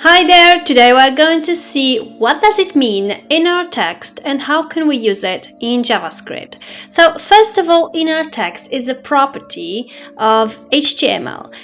Hi there, today we're going to see what does it mean innerText and how can we use it in JavaScript. So first of all, innerText is a property of HTML.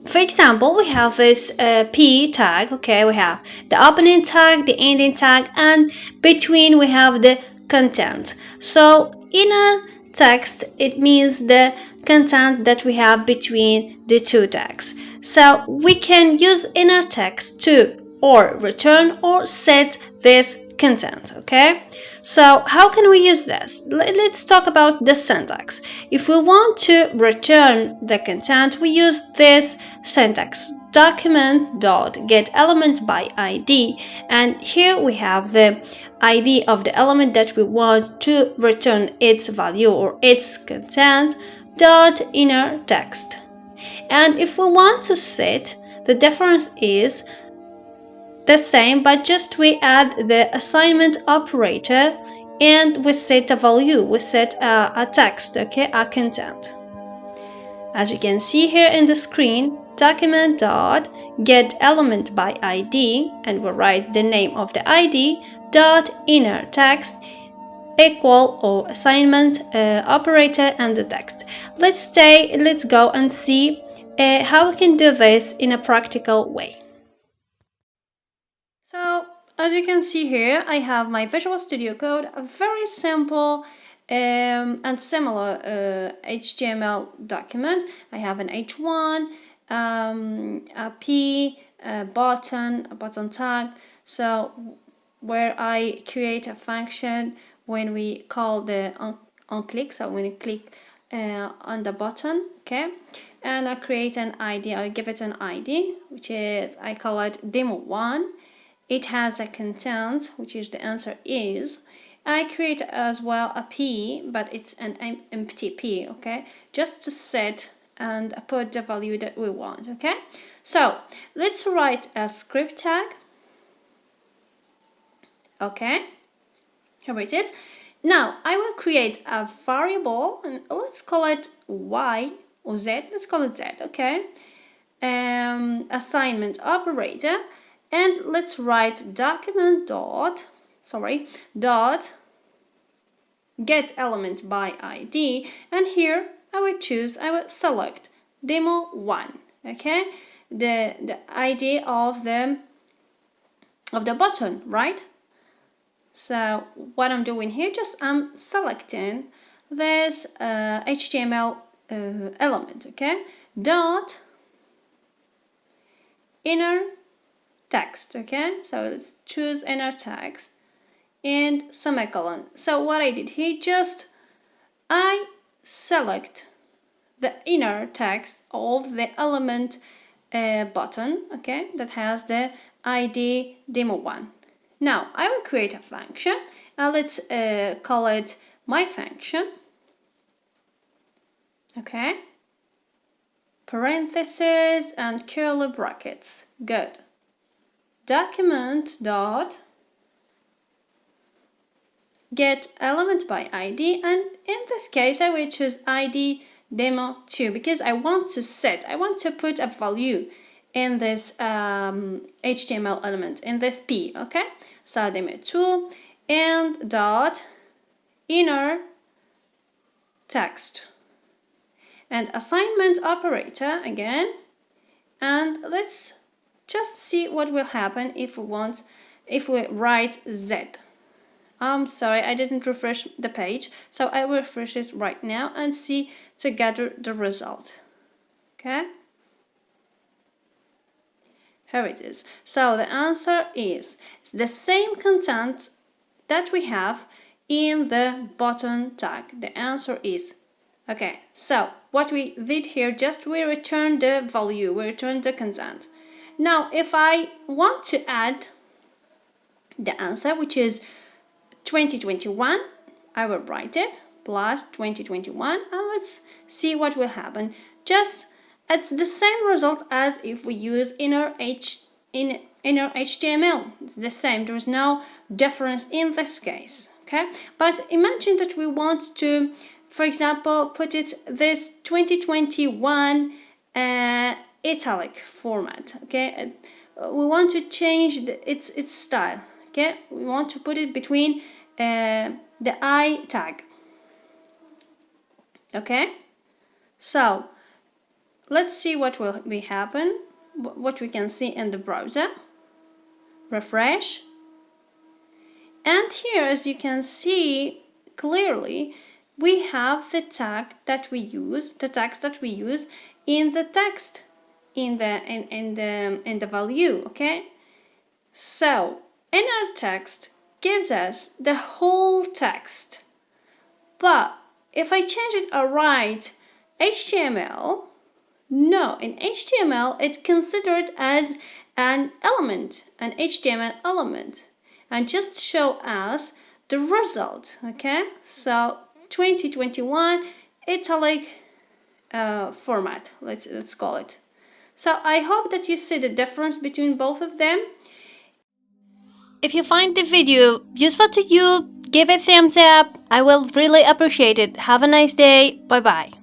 For example, we have this p tag, okay, we have the opening tag, the ending tag, and between we have the content. So inner text, it means the content that we have between the two tags. So we can use inner text to or return or set this content, okay? So how can we use this? Let's talk about the syntax. If we want to return the content, we use this syntax document.getElementById, and here we have the ID of the element that we want to return its value or its content dot inner text. And if we want to set, the difference is the same, but just we add the assignment operator and we set a value, we set a text, okay, a content. As you can see here in the screen, document.getElementById, and we'll write the name of the ID dot inner text equal or assignment operator and the text. Let's go and see how we can do this in a practical way. So as you can see here, I have my Visual Studio Code, a very simple and similar HTML document. I have an H1, a P, a button tag. So where I create a function when we call the on click, so when you click on the button, okay, and I create an ID, I give it an ID, which is, I call it demo1. It has a content, which is the answer is. I create as well a P, but it's an empty P, okay, just to set and put the value that we want, okay. So let's write a script tag. Okay, here it is. Now I will create a variable and let's call it y or z. Let's call it z, okay. Assignment operator, and let's write document dot get element by ID, and here I will select demo1, okay, the ID of the button, right? So what I'm doing here, just I'm selecting this HTML element, okay, dot inner text, okay. So let's choose inner text and semicolon. So what I did here, just I select the inner text of the element button, okay, that has the ID demo1. Now I will create a function and let's call it my function, okay, parentheses and curly brackets. Good. Document dot get element by ID, and in this case I will choose ID demo2 because I want to put a value in this HTML element, in this P, okay. So demo2 and dot inner text and assignment operator again, and let's just see what will happen if we write Z. I'm sorry, I didn't refresh the page, so I will refresh it right now and see together the result. Okay, here it is. So the answer is the same content that we have in the button tag. The answer is okay. So what we did here, just we return the value, we return the content. Now if I want to add the answer, which is 2021, I will write it plus 2021, and let's see what will happen. Just it's the same result as if we use inner HTML. It's the same, there's no difference in this case, okay. But imagine that we want to, for example, put it this 2021 italic format. Okay, we want to change its style. Okay, we want to put it between the I tag. Okay, so let's see what will be happen, what we can see in the browser. Refresh, and here, as you can see clearly, we have the tag that we use, the tags that we use in the text, in the value. Okay, so innerText gives us the whole text, but if I change it or write HTML, no, in HTML it's considered as an element, an HTML element, and just show us the result. Okay, so 2021 italic format, let's call it. So I hope that you see the difference between both of them. If you find the video useful to you, give it a thumbs up. I will really appreciate it. Have a nice day. Bye bye.